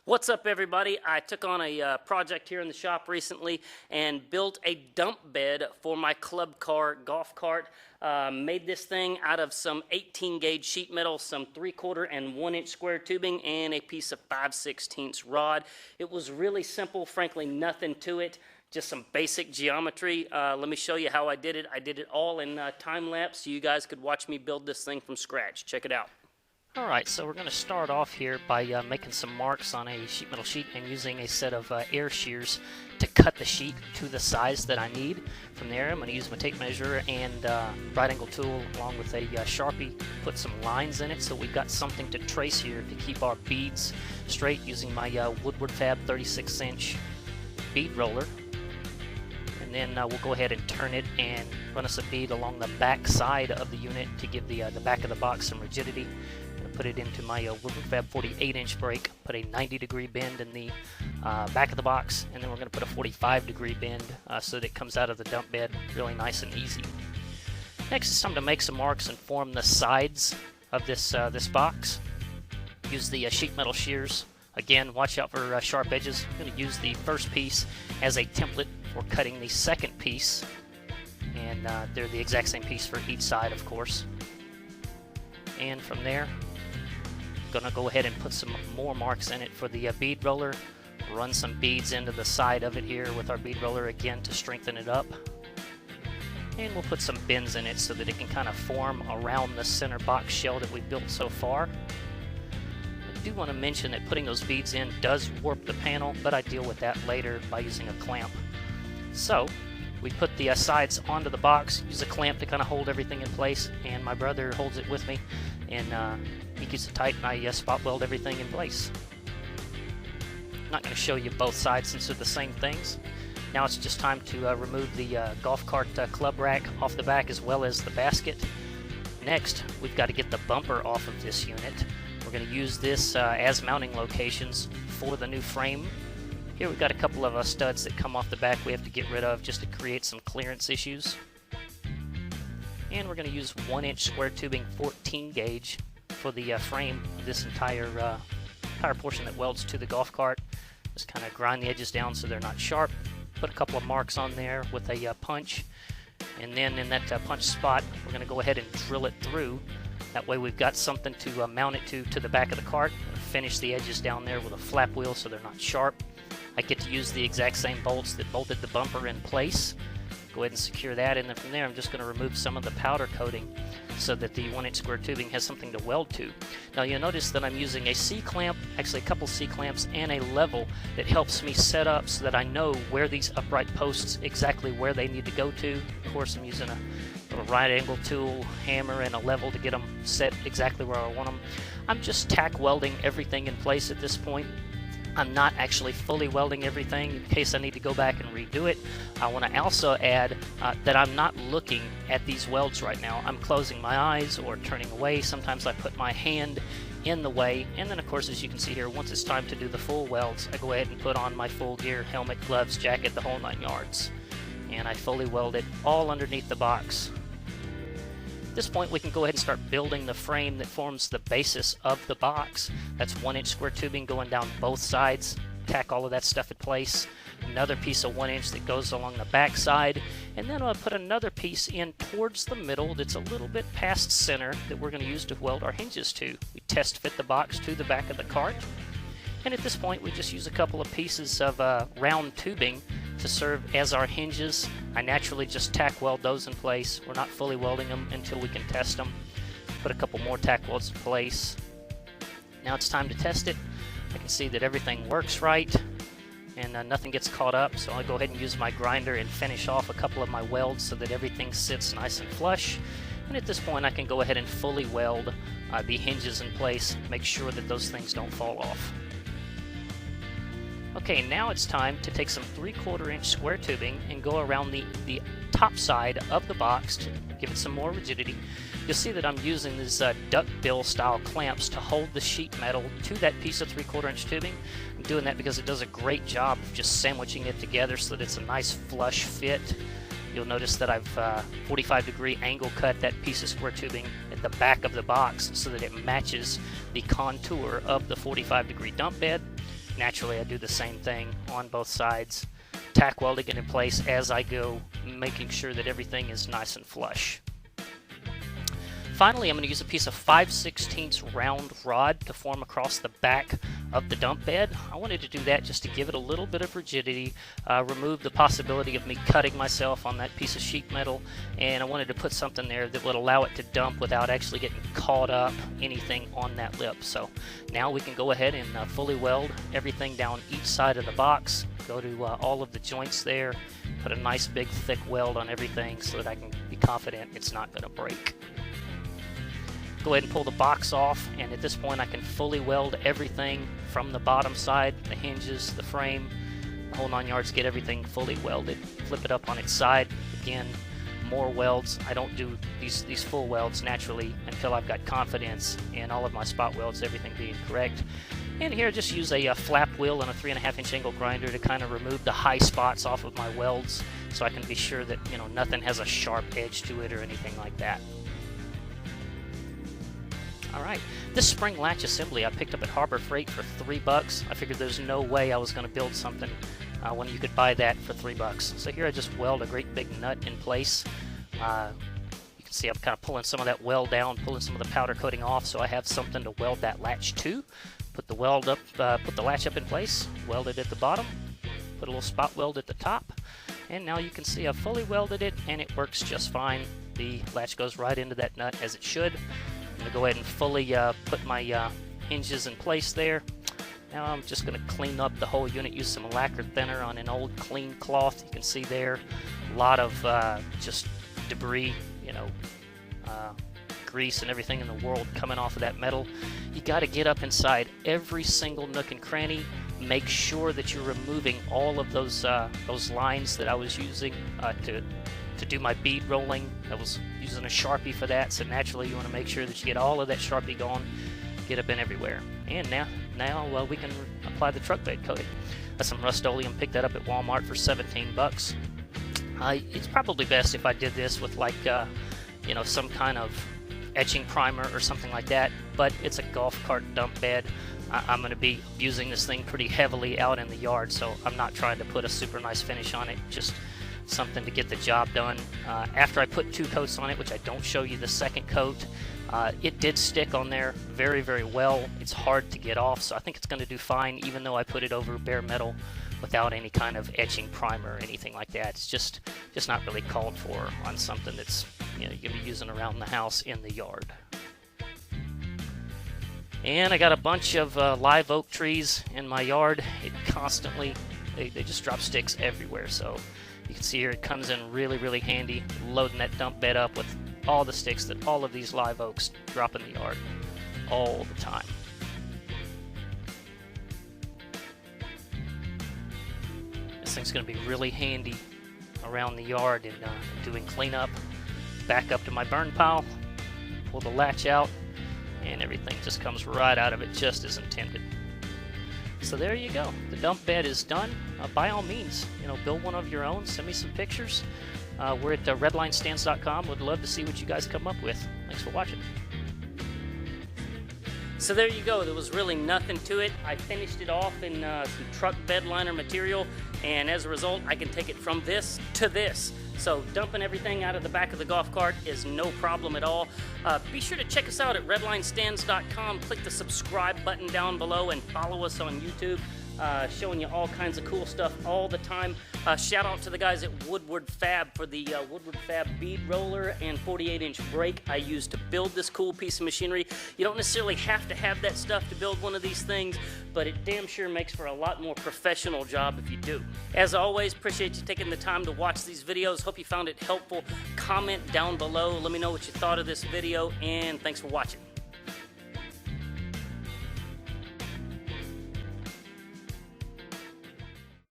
What's up, everybody? I took on a project here in the shop recently and built a dump bed for my club car golf cart. Made this thing out of some 18 gauge sheet metal, some 3/4 and 1 inch square tubing, and a piece of 5/16 rod. It was really simple, frankly, nothing to it. Just some basic geometry. Let me show you how I did it. I did it all in time lapse so you guys could watch me build this thing from scratch. Check it out. Alright, so we're going to start off here by making some marks on a sheet metal sheet and using a set of air shears to cut the sheet to the size that I need. From there, I'm going to use my tape measure and right angle tool along with a Sharpie, put some lines in it so we've got something to trace here to keep our beads straight using my Woodward Fab 36-inch bead roller. And then we'll go ahead and turn it and run us a bead along the back side of the unit to give the back of the box some rigidity. Put it into my Woodward Fab 48-inch brake, put a 90-degree bend in the back of the box, and then we're going to put a 45-degree bend so that it comes out of the dump bed really nice and easy. Next, it's time to make some marks and form the sides of this box. Use the sheet metal shears. Again, watch out for sharp edges. I'm going to use the first piece as a template for cutting the second piece, and they're the exact same piece for each side, of course. And from there, gonna go ahead and put some more marks in it for the bead roller. Run some beads into the side of it here with our bead roller again to strengthen it up. And we'll put some bends in it so that it can kind of form around the center box shell that we've built so far. I do want to mention that putting those beads in does warp the panel, but I deal with that later by using a clamp. So we put the sides onto the box, use a clamp to kind of hold everything in place, and my brother holds it with me, and he keeps it tight, and I spot weld everything in place. I'm not going to show you both sides since they're the same things. Now it's just time to remove the golf cart club rack off the back as well as the basket. Next, we've got to get the bumper off of this unit. We're going to use this as mounting locations for the new frame. Here we've got a couple of studs that come off the back we have to get rid of just to create some clearance issues. And we're going to use 1-inch square tubing 14 gauge for the frame of this entire portion that welds to the golf cart. Just kind of grind the edges down so they're not sharp. Put a couple of marks on there with a punch. And then in that punch spot, we're going to go ahead and drill it through. That way we've got something to mount it to the back of the cart. Finish the edges down there with a flap wheel so they're not sharp. I get to use the exact same bolts that bolted the bumper in place. Go ahead and secure that, and then from there I'm just going to remove some of the powder coating so that the 1-inch square tubing has something to weld to. Now you'll notice that I'm using a C-clamp, actually a couple C-clamps, and a level that helps me set up so that I know where these upright posts, exactly where they need to go to. Of course, I'm using a little right angle tool, hammer, and a level to get them set exactly where I want them. I'm just tack welding everything in place at this point. I'm not actually fully welding everything in case I need to go back and redo it. I want to also add that I'm not looking at these welds right now. I'm closing my eyes or turning away. Sometimes I put my hand in the way, and then of course, as you can see here, once it's time to do the full welds, I go ahead and put on my full gear, helmet, gloves, jacket, the whole 9 yards. And I fully weld it all underneath the box. At this point, we can go ahead and start building the frame that forms the basis of the box. That's 1-inch square tubing going down both sides. Tack all of that stuff in place. Another piece of 1-inch that goes along the back side. And then I'll put another piece in towards the middle that's a little bit past center that we're going to use to weld our hinges to. We test fit the box to the back of the cart. And at this point, we just use a couple of pieces of round tubing to serve as our hinges. I naturally just tack weld those in place. We're not fully welding them until we can test them. Put a couple more tack welds in place. Now it's time to test it. I can see that everything works right and nothing gets caught up, so I'll go ahead and use my grinder and finish off a couple of my welds so that everything sits nice and flush. And at this point I can go ahead and fully weld the hinges in place, make sure that those things don't fall off. Okay, now it's time to take some 3/4-inch square tubing and go around the top side of the box to give it some more rigidity. You'll see that I'm using these duckbill style clamps to hold the sheet metal to that piece of 3/4-inch tubing. I'm doing that because it does a great job of just sandwiching it together so that it's a nice flush fit. You'll notice that I've 45-degree angle cut that piece of square tubing at the back of the box so that it matches the contour of the 45-degree dump bed. naturally I do the same thing on both sides, tack welding it in place as I go, making sure that everything is nice and flush. Finally, I'm going to use a piece of 5/16 round rod to form across the back of the dump bed. I wanted to do that just to give it a little bit of rigidity, remove the possibility of me cutting myself on that piece of sheet metal, and I wanted to put something there that would allow it to dump without actually getting caught up anything on that lip. So now we can go ahead and fully weld everything down each side of the box, go to all of the joints there, put a nice big thick weld on everything so that I can be confident it's not going to break. Go ahead and pull the box off, and at this point I can fully weld everything from the bottom side, the hinges, the frame, the whole 9 yards, get everything fully welded. Flip it up on its side, again, more welds. I don't do these full welds naturally until I've got confidence in all of my spot welds, everything being correct. And here just use a flap wheel and a 3.5-inch angle grinder to kind of remove the high spots off of my welds so I can be sure that, you know, nothing has a sharp edge to it or anything like that. Alright, this spring latch assembly I picked up at Harbor Freight for $3. I figured there's no way I was going to build something when you could buy that for $3. So here I just weld a great big nut in place. You can see I'm kind of pulling some of that weld down, pulling some of the powder coating off so I have something to weld that latch to. Put the latch up in place, weld it at the bottom, put a little spot weld at the top, and now you can see I've fully welded it and it works just fine. The latch goes right into that nut as it should. I'm going to go ahead and fully put my hinges in place there. Now I'm just going to clean up the whole unit, use some lacquer thinner on an old clean cloth. You can see there a lot of just debris, you know, grease and everything in the world coming off of that metal. You got to get up inside every single nook and cranny. Make sure that you're removing all of those lines that I was using to do my bead rolling. I was using a Sharpie for that, so naturally you want to make sure that you get all of that Sharpie gone, get up in everywhere. And now we can apply the truck bed coating. That's some Rust-Oleum, picked that up at Walmart for $17. It's probably best if I did this with like you know, some kind of etching primer or something like that, but it's a golf cart dump bed. I'm going to be using this thing pretty heavily out in the yard, so I'm not trying to put a super nice finish on it, just something to get the job done. After I put 2 coats on it, which I don't show you the second coat, it did stick on there very, very well. It's hard to get off, so I think it's going to do fine even though I put it over bare metal without any kind of etching primer or anything like that. It's just not really called for on something that's, you know, you're going to be using around the house in the yard. And I got a bunch of live oak trees in my yard. It constantly, they just drop sticks everywhere, so you can see here it comes in really, really handy, loading that dump bed up with all the sticks that all of these live oaks drop in the yard all the time. This thing's going to be really handy around the yard and doing cleanup. Back up to my burn pile, pull the latch out, and everything just comes right out of it just as intended. So there you go. The dump bed is done. By all means, you know, build one of your own. Send me some pictures. We're at redlinestands.com. Would love to see what you guys come up with. Thanks for watching. So there you go. There was really nothing to it. I finished it off in some truck bed liner material, and as a result, I can take it from this to this. So dumping everything out of the back of the golf cart is no problem at all. Be sure to check us out at redlinestands.com. Click the subscribe button down below and follow us on YouTube. Showing you all kinds of cool stuff all the time. Shout out to the guys at Woodward Fab for the Woodward Fab bead roller and 48-inch brake I used to build this cool piece of machinery. You don't necessarily have to have that stuff to build one of these things, but it damn sure makes for a lot more professional job if you do. As always, appreciate you taking the time to watch these videos. Hope you found it helpful. Comment down below. Let me know what you thought of this video, and thanks for watching.